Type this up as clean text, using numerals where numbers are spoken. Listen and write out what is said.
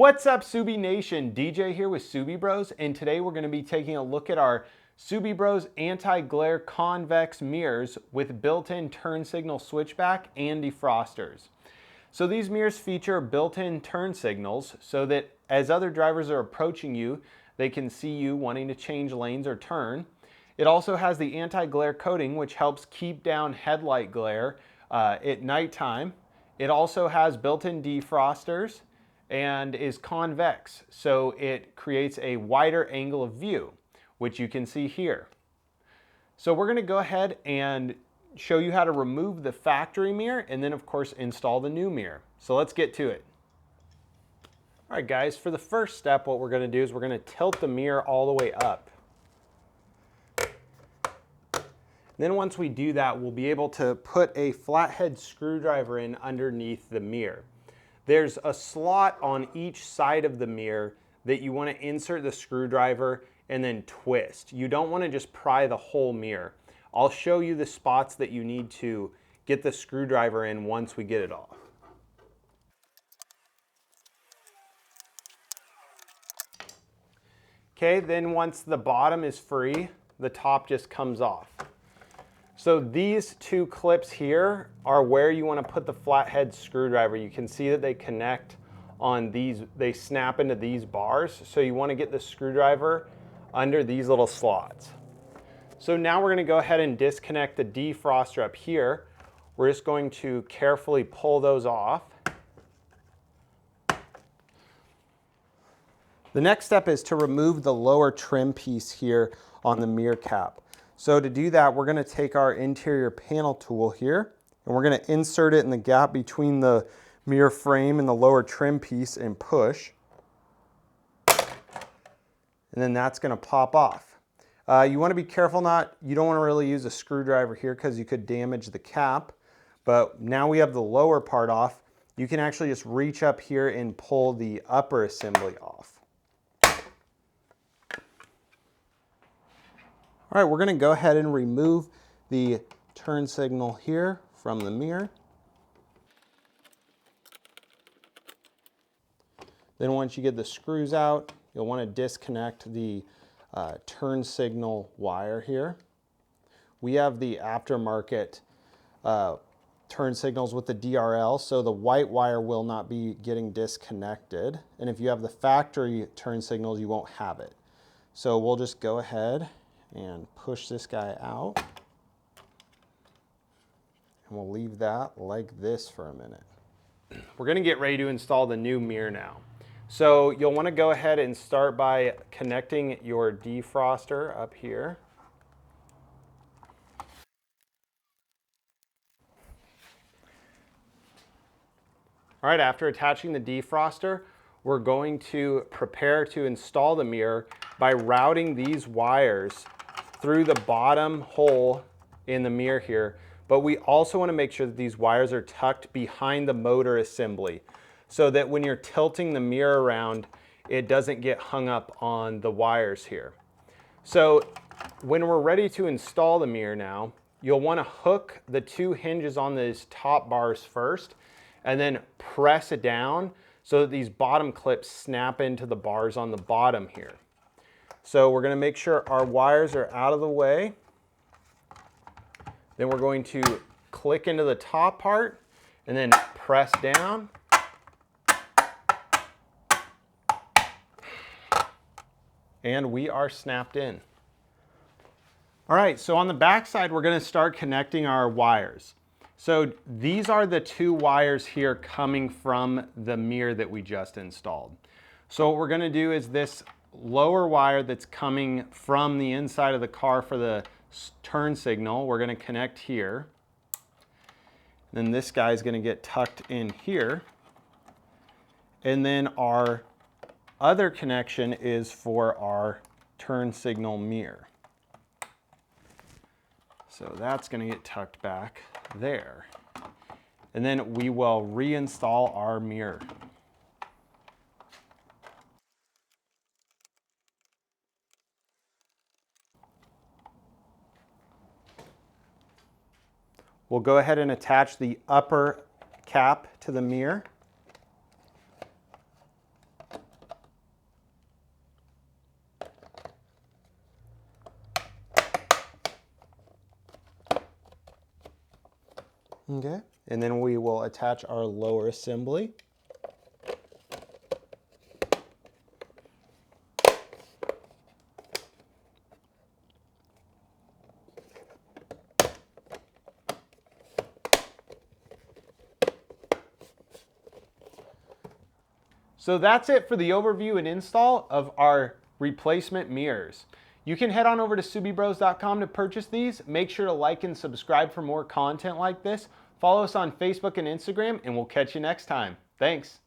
What's up, Subi Nation? DJ here with Subi Bros, and today we're going to be taking a look at our Subi Bros anti-glare convex mirrors with built-in turn signal switchback and defrosters. So these mirrors feature built-in turn signals so that as other drivers are approaching you, they can see you wanting to change lanes or turn. It also has the anti-glare coating, which helps keep down headlight glare at nighttime. It also has built-in defrosters and is convex, so it creates a wider angle of view, which you can see here. So we're going to go ahead and show you how to remove the factory mirror and then of course install the new mirror. So let's get to it. All right guys, for the first step what we're going to do is we're going to tilt the mirror all the way up. Then once we do that, we'll be able to put a flathead screwdriver in underneath the mirror. There's a slot on each side of the mirror that you want to insert the screwdriver and then twist. You don't want to just pry the whole mirror. I'll show you the spots that you need to get the screwdriver in once we get it off. Okay, then once the bottom is free, the top just comes off. So these two clips here are where you want to put the flathead screwdriver. You can see that they connect on these, they snap into these bars. So you want to get the screwdriver under these little slots. So now we're going to go ahead and disconnect the defroster up here. We're just going to carefully pull those off. The next step is to remove the lower trim piece here on the mirror cap. So to do that, we're going to take our interior panel tool here and we're going to insert it in the gap between the mirror frame and the lower trim piece and push. And then that's going to pop off. You want to be careful you don't want to really use a screwdriver here because you could damage the cap. But now we have the lower part off. You can actually just reach up here and pull the upper assembly off. All right, we're going to go ahead and remove the turn signal here from the mirror. Then once you get the screws out, you'll want to disconnect the turn signal wire here. We have the aftermarket turn signals with the DRL, so the white wire will not be getting disconnected. And if you have the factory turn signals, you won't have it. So we'll just go ahead and push this guy out. And we'll leave that like this for a minute. We're going to get ready to install the new mirror now. So you'll want to go ahead and start by connecting your defroster up here. All right, after attaching the defroster, we're going to prepare to install the mirror by routing these wires through the bottom hole in the mirror here, but we also want to make sure that these wires are tucked behind the motor assembly so that when you're tilting the mirror around, it doesn't get hung up on the wires here. So when we're ready to install the mirror now, you'll want to hook the two hinges on these top bars first and then press it down so that these bottom clips snap into the bars on the bottom here. So we're going to make sure our wires are out of the way. Then we're going to click into the top part and then press down. And we are snapped in. All right, so on the back side, we're going to start connecting our wires. So these are the two wires here coming from the mirror that we just installed. So what we're going to do is this lower wire that's coming from the inside of the car for the turn signal, we're going to connect here. Then this guy is going to get tucked in here. And then our other connection is for our turn signal mirror. So that's going to get tucked back there. And then we will reinstall our mirror. We'll go ahead and attach the upper cap to the mirror. Okay, and then we will attach our lower assembly. So that's it for the overview and install of our replacement mirrors. You can head on over to SubiBros.com to purchase these. Make sure to like and subscribe for more content like this. Follow us on Facebook and Instagram, and we'll catch you next time. Thanks.